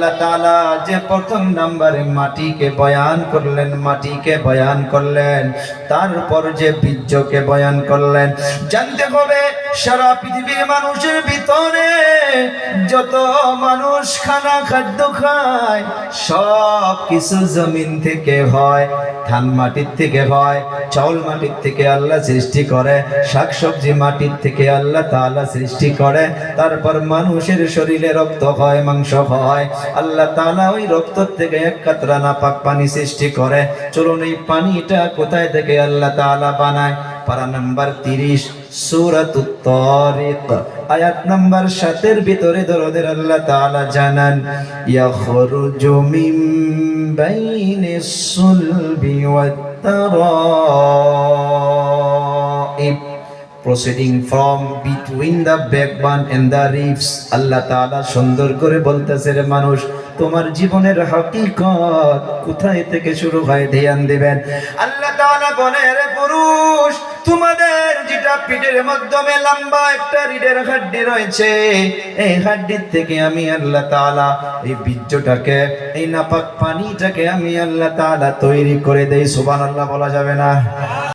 আল্লাহ তাআলা যে প্রথম নম্বরে মাটিকে বয়ান করলেন, তারপর যে বীর্যকে বয়ান করলেন। জানতে হবে সারা পৃথিবীর মানুষের ভিতরে যত মানুষ খাদ্য খায় সব কিছু জমিন থেকে হয়, ধান মাটির থেকে হয়, চাউল মাটির থেকে আল্লাহ সৃষ্টি করে, শাকসবজি মাটির থেকে আল্লাহ তাআলা সৃষ্টি করে। তারপর মানুষের শরীরে রক্ত হয়, মাংস হয়, আল্লাহ তাআলা ওই রক্ত থেকে এক কাতরা নাপাক পানি সৃষ্টি করে। চলুন এই পানিটা কোথায় থেকে আল্লাহ তাআলা বানায়? পারা নাম্বার 30 সূরাতুত তারিক আয়াত নাম্বার 7 এর ভিতরে দরদের আল্লাহ তাআলা জানান, ইয়াখরুজু মিন বাইনিস সুলবি ওয়াত তারাইব, proceeding from between the backbone and the ribs। আল্লাহ তাআলা সুন্দর করে বলতেছে, রে মানুষ, তোমার জীবনের হাকিকত কোথায় থেকে শুরু হয় ধ্যান দিবেন। আল্লাহ তাআলা বলে, রে পুরুষ, তোমাদের যেটা পিঠের মাধ্যমে লম্বা একটা রিডের হাড্ডি রয়েছে, এই হাড্ডির থেকে আমি আল্লাহ তাআলা এই বীর্যটাকে, এই নাপাক পানিটাকে আমি আল্লাহ তাআলা তৈরি করে দেই। সুবহানাল্লাহ বলা যাবে না?